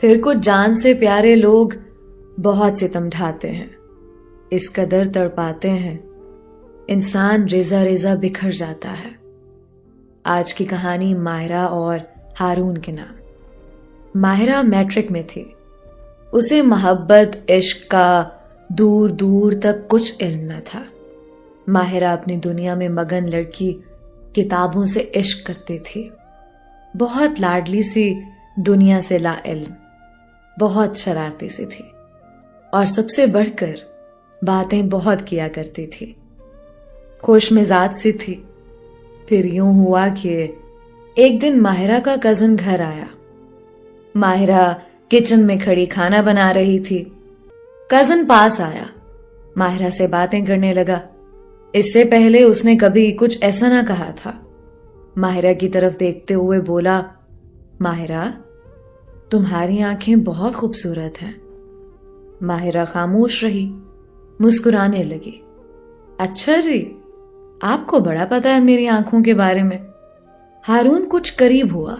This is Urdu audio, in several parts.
پھر کچھ جان سے پیارے لوگ بہت ستم ڈھاتے ہیں، اس قدر تڑپاتے ہیں، انسان ریزہ ریزہ بکھر جاتا ہے۔ آج کی کہانی ماہرہ اور ہارون کے نام۔ ماہرہ میٹرک میں تھی، اسے محبت عشق کا دور دور تک کچھ علم نہ تھا۔ ماہرہ اپنی دنیا میں مگن لڑکی کتابوں سے عشق کرتی تھی، بہت لاڈلی سی، دنیا سے لا علم، بہت شرارتی سی تھی، اور سب سے بڑھ کر باتیں بہت کیا کرتی تھی، خوش مزاج سی تھی۔ پھر یوں ہوا کہ ایک دن ماہرہ کا کزن گھر آیا۔ ماہرہ کچن میں کھڑی کھانا بنا رہی تھی، کزن پاس آیا، ماہرہ سے باتیں کرنے لگا۔ اس سے پہلے اس نے کبھی کچھ ایسا نہ کہا تھا۔ ماہرہ کی طرف دیکھتے ہوئے بولا، ماہرہ تمہاری آنکھیں بہت خوبصورت ہیں۔ ماہرہ خاموش رہی، مسکرانے لگی۔ اچھا جی، آپ کو بڑا پتا ہے میری آنکھوں کے بارے میں۔ ہارون کچھ قریب ہوا۔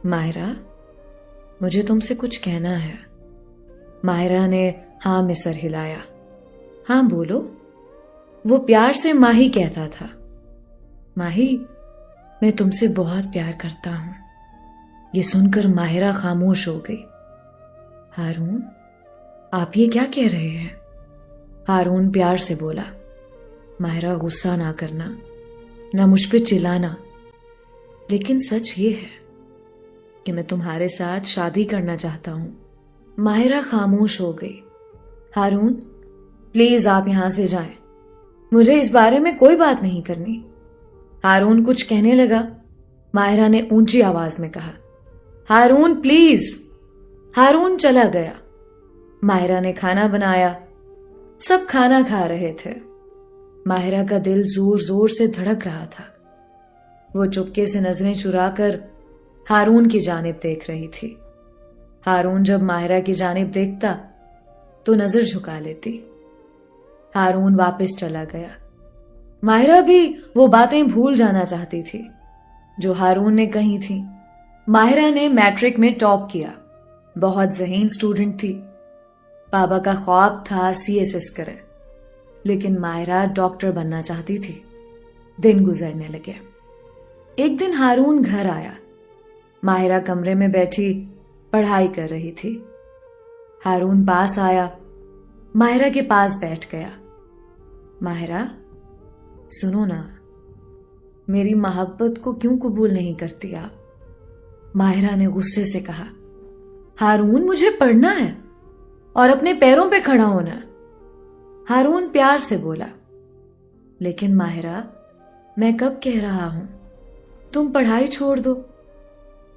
ماہرہ مجھے تم سے کچھ کہنا ہے۔ ماہرہ نے ہاں میں سر ہلایا۔ ہاں بولو۔ وہ پیار سے ماہی کہتا تھا۔ ماہی میں تم سے بہت پیار کرتا ہوں۔ یہ سن کر ماہرہ خاموش ہو گئی۔ ہارون آپ یہ کیا کہہ رہے ہیں؟ ہارون پیار سے بولا۔ ماہرہ غصہ نہ کرنا، نہ مجھ پہ چلانا، لیکن سچ یہ ہے کہ میں تمہارے ساتھ شادی کرنا چاہتا ہوں۔ ماہرہ خاموش ہو گئی۔ ہارون پلیز آپ یہاں سے جائیں، مجھے اس بارے میں کوئی بات نہیں کرنی۔ ہارون کچھ کہنے لگا۔ ماہرہ نے اونچی آواز میں کہا، ہارون پلیز۔ ہارون چلا گیا۔ ماہرہ نے کھانا بنایا، سب کھانا کھا رہے تھے۔ ماہرہ کا دل زور زور سے دھڑک رہا تھا۔ وہ چپکے سے نظریں چرا کر ہارون کی جانب دیکھ رہی تھی۔ ہارون جب ماہرہ کی جانب دیکھتا تو نظر جھکا لیتی۔ ہارون واپس چلا گیا۔ ماہرہ بھی وہ باتیں بھول جانا چاہتی تھی جو ہارون نے کہی تھی۔ ماہرہ نے میٹرک میں ٹاپ کیا، بہت ذہین سٹوڈنٹ تھی۔ بابا کا خواب تھا CSS کرے، لیکن ماہرہ ڈاکٹر بننا چاہتی تھی۔ دن گزرنے لگے۔ ایک دن ہارون گھر آیا۔ ماہرہ کمرے میں بیٹھی پڑھائی کر رہی تھی۔ ہارون پاس آیا، ماہرہ کے پاس بیٹھ گیا۔ ماہرہ سنو نا، میری محبت کو کیوں قبول نہیں کرتی آپ؟ ماہرہ نے غصے سے کہا۔ ہارون مجھے پڑھنا ہے اور اپنے پیروں پہ کھڑا ہونا ہے۔ ہارون پیار سے بولا۔ لیکن ماہرہ میں کب کہہ رہا ہوں تم پڑھائی چھوڑ دو،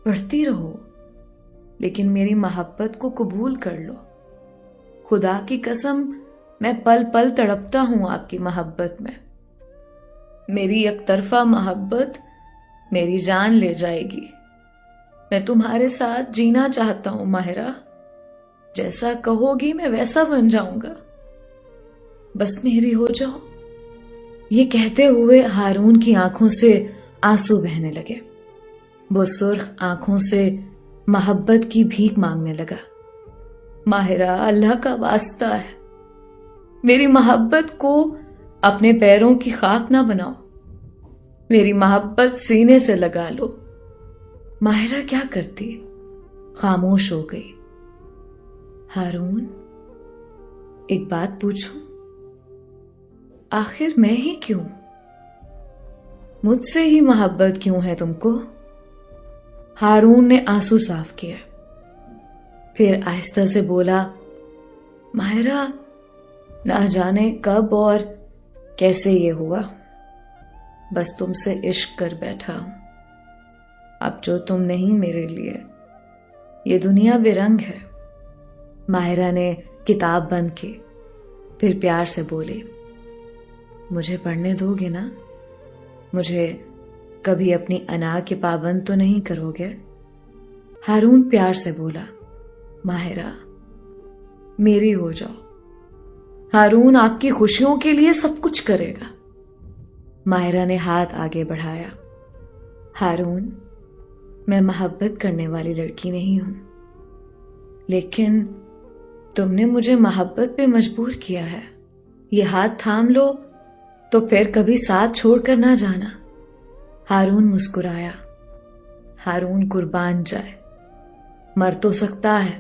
پڑھتی رہو، لیکن میری محبت کو قبول کر لو۔ خدا کی قسم میں پل پل تڑپتا ہوں آپ کی محبت میں۔ میری یک طرفہ محبت میری جان لے جائے گی۔ میں تمہارے ساتھ جینا چاہتا ہوں ماہرہ، جیسا کہو گی میں ویسا بن جاؤں گا، بس میری ہو جاؤ۔ یہ کہتے ہوئے ہارون کی آنکھوں سے آنسو بہنے لگے۔ وہ سرخ آنکھوں سے محبت کی بھیک مانگنے لگا۔ ماہرہ اللہ کا واسطہ ہے، میری محبت کو اپنے پیروں کی خاک نہ بناؤ، میری محبت سینے سے لگا لو۔ ماہرہ کیا کرتی؟ خاموش ہو گئی۔ ہارون ایک بات پوچھوں؟ آخر میں ہی کیوں؟ مجھ سے ہی محبت کیوں ہے تم کو؟ ہارون نے آنسو صاف کیا، پھر آہستہ سے بولا، ماہرہ نہ جانے کب اور کیسے یہ ہوا، بس تم سے عشق کر بیٹھا ہوں۔ اب جو تم نہیں میرے لیے، یہ دنیا بے رنگ ہے۔ ماہرہ نے کتاب بند کی، پھر پیار سے بولی، مجھے پڑھنے دو گے نا؟ مجھے کبھی اپنی انا کے پابند تو نہیں کرو گے؟ ہارون پیار سے بولا، ماہرہ میری ہو جاؤ۔ ہارون آپ کی خوشیوں کے لیے سب کچھ کرے گا۔ ماہرہ نے ہاتھ آگے بڑھایا۔ ہارون میں محبت کرنے والی لڑکی نہیں ہوں، لیکن تم نے مجھے محبت پہ مجبور کیا ہے. یہ ہاتھ تھام لو تو پھر کبھی ساتھ چھوڑ کر نہ جانا. ہارون مسکرایا. ہارون قربان جائے. مر تو سکتا ہے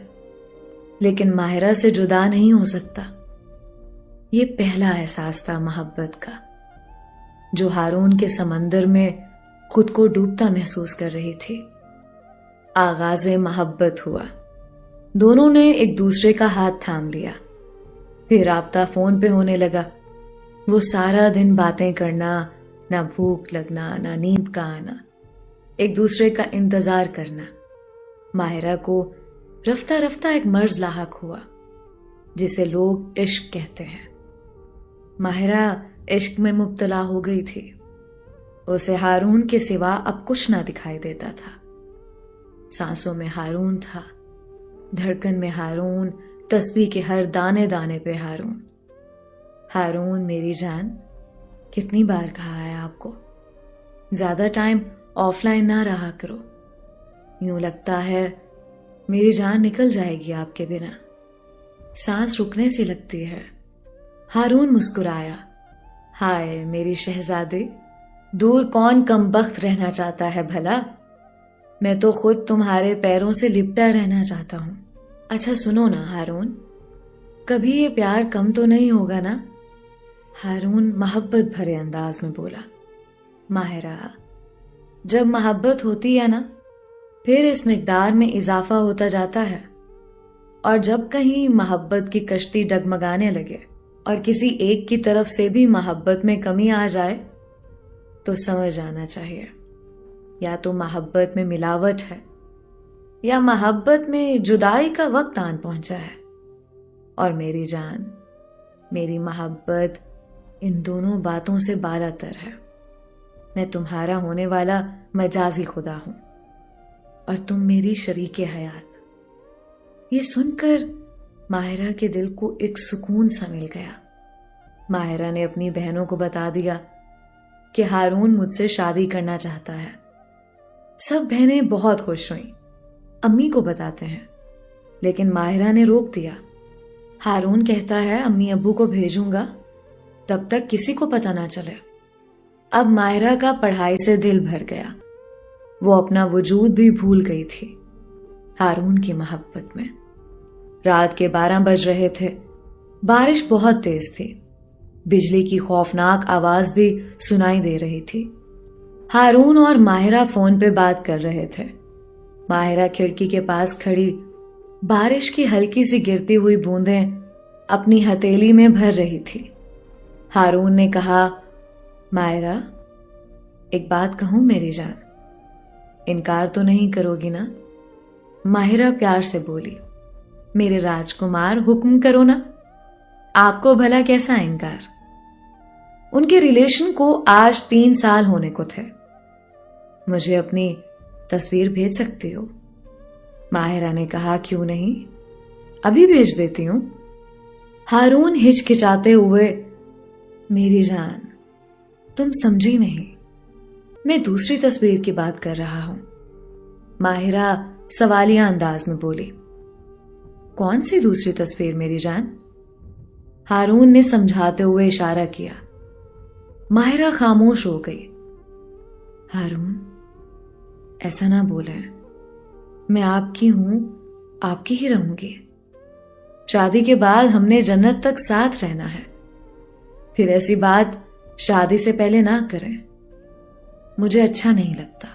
لیکن ماہرہ سے جدا نہیں ہو سکتا. یہ پہلا احساس تھا محبت کا جو ہارون کے سمندر میں خود کو ڈوبتا محسوس کر رہی تھی. آغاز محبت ہوا. دونوں نے ایک دوسرے کا ہاتھ تھام لیا. پھر رابطہ فون پہ ہونے لگا. وہ سارا دن باتیں کرنا، نہ بھوک لگنا نہ نیند کا آنا، ایک دوسرے کا انتظار کرنا. ماہرہ کو رفتہ رفتہ ایک مرض لاحق ہوا جسے لوگ عشق کہتے ہیں. ماہرہ عشق میں مبتلا ہو گئی تھی. اسے ہارون کے سوا اب کچھ نہ دکھائی دیتا تھا. سانسوں میں ہارون تھا، دھڑکن میں ہارون، تسبیح کے ہر دانے دانے پہ ہارون. ہارون میری جان، کتنی بار کہا ہے آپ کو زیادہ ٹائم آف لائن نہ رہا کرو. یوں لگتا ہے میری جان نکل جائے گی آپ کے بنا. سانس رکنے سی لگتی ہے. ہارون مسکرایا. ہائے میری شہزادی، دور کون کم بخت رہنا چاہتا ہے بھلا؟ میں تو خود تمہارے پیروں سے لپٹا رہنا چاہتا ہوں. اچھا سنو نا ہارون، کبھی یہ پیار کم تو نہیں ہوگا نا؟ ہارون محبت بھرے انداز میں بولا. ماہرہ، جب محبت ہوتی ہے نا پھر اس مقدار میں اضافہ ہوتا جاتا ہے. اور جب کہیں محبت کی کشتی ڈگمگانے لگے اور کسی ایک کی طرف سے بھی محبت میں کمی آ جائے تو سمجھ آنا چاہیے یا تو محبت میں ملاوٹ ہے یا محبت میں جدائی کا وقت آن پہنچا ہے. اور میری جان، میری محبت ان دونوں باتوں سے بالا تر ہے. میں تمہارا ہونے والا مجازی خدا ہوں اور تم میری شریک حیات. یہ سن کر ماہرہ کے دل کو ایک سکون سا مل گیا. ماہرہ نے اپنی بہنوں کو بتا دیا کہ ہارون مجھ سے شادی کرنا چاہتا ہے. سب بہنیں بہت خوش ہوئیں. امی کو بتاتے ہیں لیکن ماہرہ نے روک دیا. ہارون کہتا ہے امی ابو کو بھیجوں گا، تب تک کسی کو پتہ نہ چلے. اب ماہرہ کا پڑھائی سے دل بھر گیا. وہ اپنا وجود بھی بھول گئی تھی ہارون کی محبت میں. رات کے 12 بج رہے تھے. بارش بہت تیز تھی. بجلی کی خوفناک آواز بھی سنائی دے رہی تھی. ہارون اور ماہرہ فون پہ بات کر رہے تھے. ماہرہ کھڑکی کے پاس کھڑی بارش کی ہلکی سی گرتی ہوئی بوندیں اپنی ہتھیلی میں بھر رہی تھی. ہارون نے کہا، ماہرہ ایک بات کہوں میری جان، انکار تو نہیں کرو گی نا؟ ماہرہ پیار سے بولی. میرے راجکمار حکم کرو نا، آپ کو بھلا کیسا انکار؟ ان کے ریلیشن کو آج 3 سال ہونے کو تھے. مجھے اپنی تصویر بھیج سکتی ہو؟ ماہرہ نے کہا، کیوں نہیں، ابھی بھیج دیتی ہوں. ہارون ہچکچاتے ہوئے، میری جان تم سمجھی نہیں، میں دوسری تصویر کی بات کر رہا ہوں. ماہرہ سوالیہ انداز میں بولی. کون سی دوسری تصویر میری جان؟ ہارون نے سمجھاتے ہوئے اشارہ کیا. ماہرہ خاموش ہو گئی. ہارون ایسا نہ بولیں، میں آپ کی ہوں، آپ کی ہی رہوں گی. شادی کے بعد ہم نے جنت تک ساتھ رہنا ہے. پھر ایسی بات شادی سے پہلے نہ کریں، مجھے اچھا نہیں لگتا.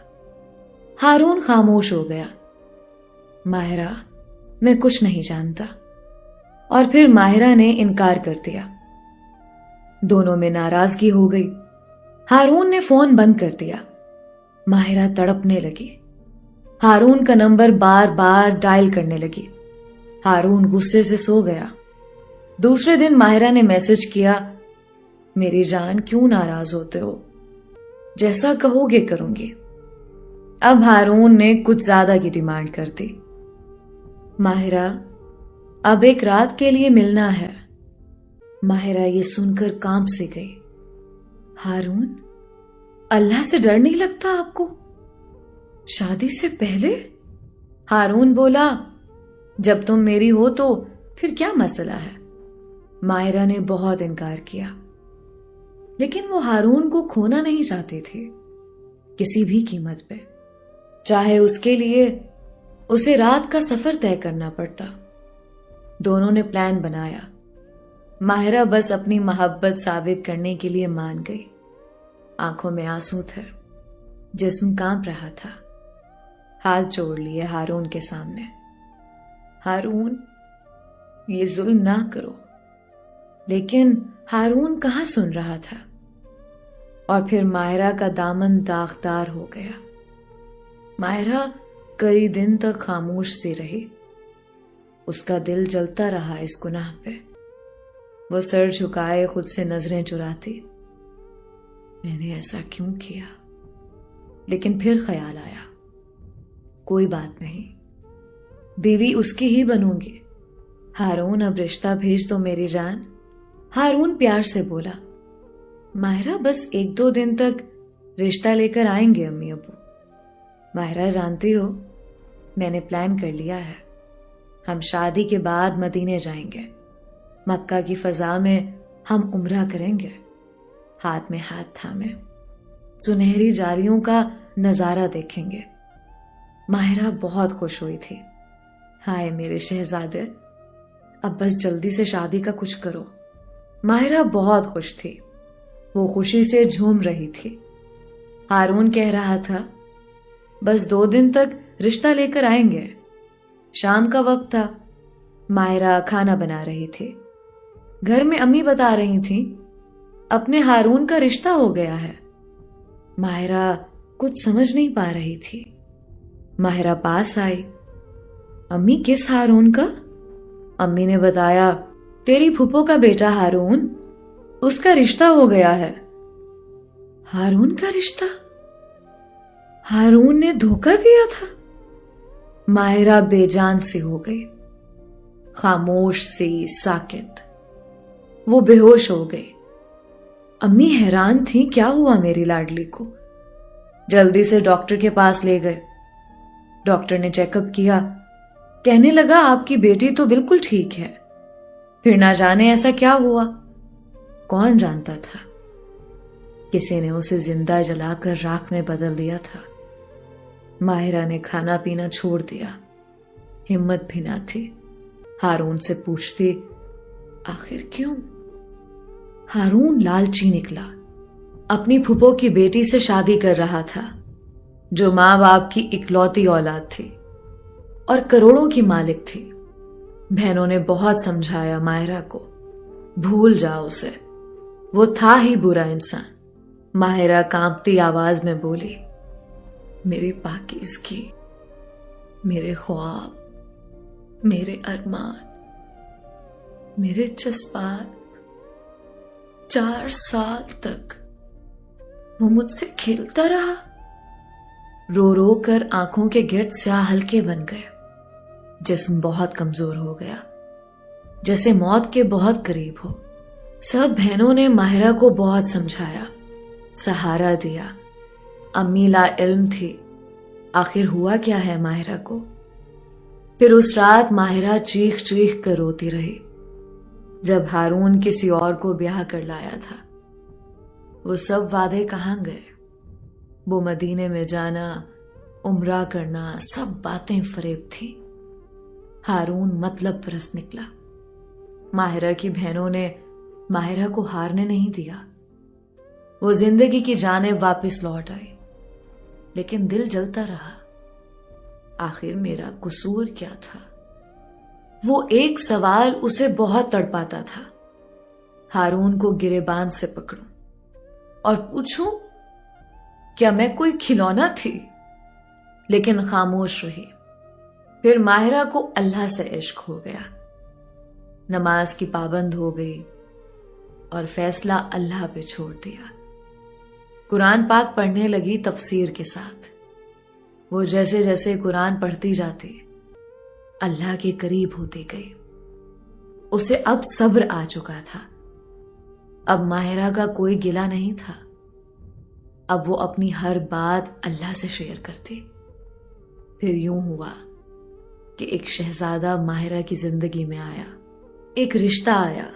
ہارون خاموش ہو گیا. ماہرہ میں کچھ نہیں جانتا. اور پھر ماہرہ نے انکار کر دیا. دونوں میں ناراضگی ہو گئی. ہارون نے فون بند کر دیا. ماہرہ تڑپنے لگی. ہارون کا نمبر بار بار ڈائل کرنے لگی. ہارون غصے سے سو گیا. دوسرے دن ماہرہ نے میسج کیا، میری جان کیوں ناراض ہوتے ہو؟ جیسا کہو گے کروں گی. اب ہارون نے کچھ زیادہ کی ڈیمانڈ کر دی. ماہرہ اب ایک رات کے لیے ملنا ہے. ماہرہ یہ سن کر کانپ سی گئی. ہارون، اللہ سے ڈر نہیں لگتا آپ کو؟ شادی سے پہلے؟ ہارون بولا، جب تم میری ہو تو پھر کیا مسئلہ ہے؟ ماہرہ نے بہت انکار کیا، لیکن وہ ہارون کو کھونا نہیں چاہتی تھی کسی بھی قیمت پہ، چاہے اس کے لیے اسے رات کا سفر طے کرنا پڑتا۔ دونوں نے پلان بنایا۔ ماہرہ بس اپنی محبت ثابت کرنے کے لیے مان گئی۔ آنکھوں میں آنسو تھے، جسم کانپ رہا تھا۔ ہاتھ جوڑ لیے ہارون کے سامنے۔ ہارون، یہ ظلم نہ کرو۔ لیکن ہارون کہاں سن رہا تھا، اور پھر ماہرہ کا دامن داغدار ہو گیا۔ ماہرہ کئی دن تک خاموش سی رہی۔ اس کا دل جلتا رہا اس گناہ پہ۔ وہ سر جھکائے خود سے نظریں چراتی، میں نے ایسا کیوں کیا؟ لیکن پھر خیال آیا، کوئی بات نہیں، بیوی اس کی ہی بنوں گی۔ ہارون، اب رشتہ بھیج دو میری جان۔ ہارون پیار سے بولا۔ ماہرہ، بس 1-2 دن تک رشتہ لے کر آئیں گے امی ابو۔ ماہرہ، جانتی ہو میں نے پلان کر لیا ہے، ہم شادی کے بعد مدینے جائیں گے۔ مکہ کی فضا میں ہم عمرہ کریں گے، ہاتھ میں ہاتھ تھامے، سنہری جاریوں کا نظارہ دیکھیں گے۔ ماہرہ بہت خوش ہوئی تھی۔ ہائے میرے شہزادے، اب بس جلدی سے شادی کا کچھ کرو۔ ماہرہ بہت خوش تھی، وہ خوشی سے جھوم رہی تھی۔ ہارون کہہ رہا تھا، بس 2 دن تک رشتہ لے کر آئیں گے۔ شام کا وقت تھا، ماہرہ کھانا بنا رہی تھی۔ گھر میں امی بتا رہی تھیں اپنے ہارون کا رشتہ ہو گیا ہے۔ ماہرہ کچھ سمجھ نہیں پا رہی تھی۔ ماہرہ پاس آئی۔ امی، کس ہارون کا؟ امی نے بتایا، تیری پھپھو کا بیٹا ہارون، اس کا رشتہ ہو گیا ہے۔ ہارون کا رشتہ؟ ہارون نے دھوکہ دیا تھا؟ ماہرہ بے جان سی ہو گئی، خاموش سی، ساکت۔ وہ بے ہوش ہو گئی۔ امی حیران تھی، کیا ہوا میری لاڈلی کو؟ جلدی سے ڈاکٹر کے پاس لے گئے۔ ڈاکٹر نے چیک اپ کیا، کہنے لگا آپ کی بیٹی تو بالکل ٹھیک ہے، پھر نہ جانے ایسا کیا ہوا۔ کون جانتا تھا، کسی نے اسے زندہ جلا کر راکھ میں بدل دیا تھا۔ ماہرہ نے کھانا پینا چھوڑ دیا، ہمت بھی نہ تھی۔ ہارون سے پوچھتی، آخر کیوں؟ ہارون لالچی نکلا، اپنی پھپھو کی بیٹی سے شادی کر رہا تھا، جو ماں باپ کی اکلوتی اولاد تھی اور کروڑوں کی مالک تھی۔ بہنوں نے بہت سمجھایا ماہرہ کو، بھول جا اسے، وہ تھا ہی برا انسان۔ ماہرہ کانپتی آواز میں بولی، میری پاکیزگی، میرے خواب، میرے ارمان، میرے جذبات، 4 سال تک وہ مجھ سے کھیلتا رہا۔ رو رو کر آنکھوں کے گرد سیاہ ہلکے بن گئے، جسم بہت کمزور ہو گیا، جیسے موت کے بہت قریب ہو۔ سب بہنوں نے ماہرہ کو بہت سمجھایا، سہارا دیا۔ امی لا علم تھی، آخر ہوا کیا ہے ماہرہ کو۔ پھر اس رات ماہرہ چیخ چیخ کر روتی رہی، جب ہارون کسی اور کو بیاہ کر لایا تھا۔ وہ سب وعدے کہاں گئے؟ وہ مدینے میں جانا، عمرہ کرنا، سب باتیں فریب تھی۔ ہارون مطلب پرست نکلا۔ ماہرہ کی بہنوں نے ماہرہ کو ہارنے نہیں دیا۔ وہ زندگی کی جانب واپس لوٹ آئی، لیکن دل جلتا رہا۔ آخر میرا قصور کیا تھا؟ وہ ایک سوال اسے بہت تڑپاتا تھا۔ ہارون کو گریبان سے پکڑوں اور پوچھوں، کیا میں کوئی کھلونا تھی؟ لیکن خاموش رہی۔ پھر ماہرہ کو اللہ سے عشق ہو گیا، نماز کی پابند ہو گئی اور فیصلہ اللہ پہ چھوڑ دیا۔ قرآن پاک پڑھنے لگی تفسیر کے ساتھ۔ وہ جیسے جیسے قرآن پڑھتی جاتی، اللہ کے قریب ہوتی گئی۔ اسے اب صبر آ چکا تھا۔ اب ماہرہ کا کوئی گلہ نہیں تھا۔ اب وہ اپنی ہر بات اللہ سے شیئر کرتی۔ پھر یوں ہوا، کہ ایک شہزادہ ماہرہ کی زندگی میں آیا. ایک رشتہ آیا.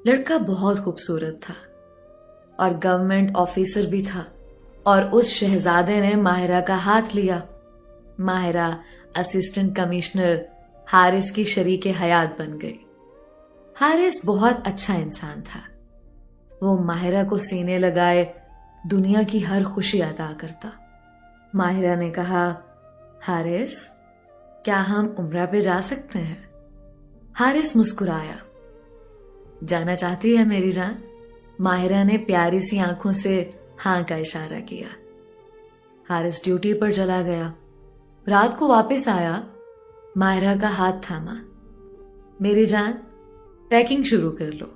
لڑکا بہت خوبصورت تھا اور گورنمنٹ آفیسر بھی تھا، اور اس شہزادے نے ماہرہ کا ہاتھ لیا. ماہرہ اسسٹنٹ کمشنر حارث کی شریک حیات بن گئی. حارث بہت اچھا انسان تھا. وہ ماہرہ کو سینے لگائے دنیا کی ہر خوشی عطا کرتا. ماہرہ نے کہا، حارث کیا ہم عمرہ پہ جا سکتے ہیں؟ حارث مسکرایا. جانا چاہتی ہے میری جان؟ ماہرہ نے پیاری سی آنکھوں سے ہاں کا اشارہ کیا. حارث ڈیوٹی پر چلا گیا. رات کو واپس آیا. ماہرہ کا ہاتھ تھاما. میری جان، پیکنگ شروع کر لو،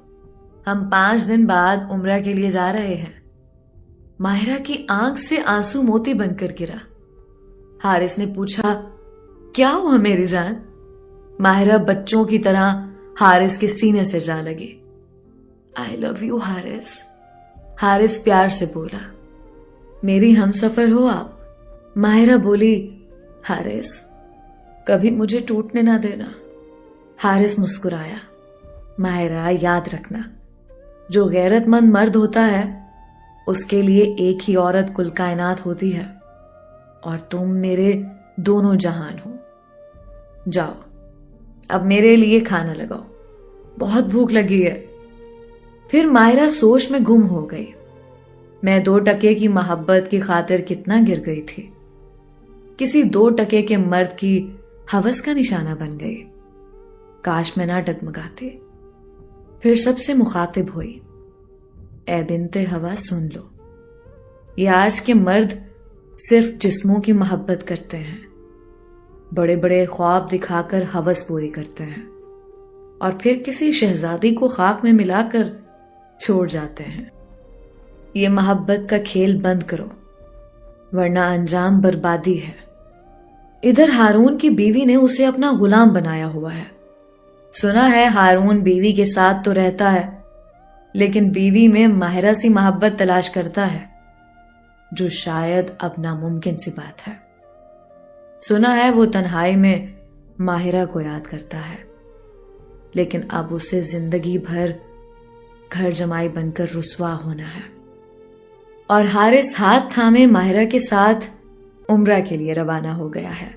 ہم 5 دن بعد عمرہ کے لیے جا رہے ہیں. ماہرہ کی آنکھ سے آنسو موتی بن کر گرا. حارث نے پوچھا، کیا ہوا میری جان؟ ماہرہ بچوں کی طرح حارث کے سینے سے جا لگی. آئی لو یو حارث. حارث پیار سے بولا. میری ہم سفر ہو آپ. ماہرہ بولی، حارث کبھی مجھے ٹوٹنے نہ دینا. حارث مسکرایا. ماہرہ یاد رکھنا، جو غیرت مند مرد ہوتا ہے اس کے لیے ایک ہی عورت کل کائنات ہوتی ہے، اور تم میرے دونوں جہان ہو. جاؤ اب میرے لیے کھانا لگاؤ، بہت بھوک لگی ہے. پھر ماہرہ سوچ میں گم ہو گئی. میں 2 ٹکے کی محبت کی خاطر کتنا گر گئی تھی. کسی 2 ٹکے کے مرد کی ہوس کا نشانہ بن گئی. کاش میں نہ ڈگمگاتی. پھر سب سے مخاطب ہوئی، اے بنت ہوا سن لو، یہ آج کے مرد صرف جسموں کی محبت کرتے ہیں، بڑے بڑے خواب دکھا کر ہوس پوری کرتے ہیں، اور پھر کسی شہزادی کو خاک میں ملا کر چھوڑ جاتے ہیں. یہ محبت کا کھیل بند کرو ورنہ انجام بربادی ہے. ادھر ہارون کی بیوی نے اسے اپنا غلام بنایا ہوا ہے. سنا ہے ہارون بیوی کے ساتھ تو رہتا ہے، لیکن بیوی میں ماہرہ سی محبت تلاش کرتا ہے، جو شاید اب ناممکن سی بات ہے. سنا ہے وہ تنہائی میں ماہرہ کو یاد کرتا ہے، لیکن اب اسے زندگی بھر گھر جمائی بن کر رسوا ہونا ہے. اور حارث ہاتھ تھامے ماہرہ کے ساتھ عمرہ کے لیے روانہ ہو گیا ہے.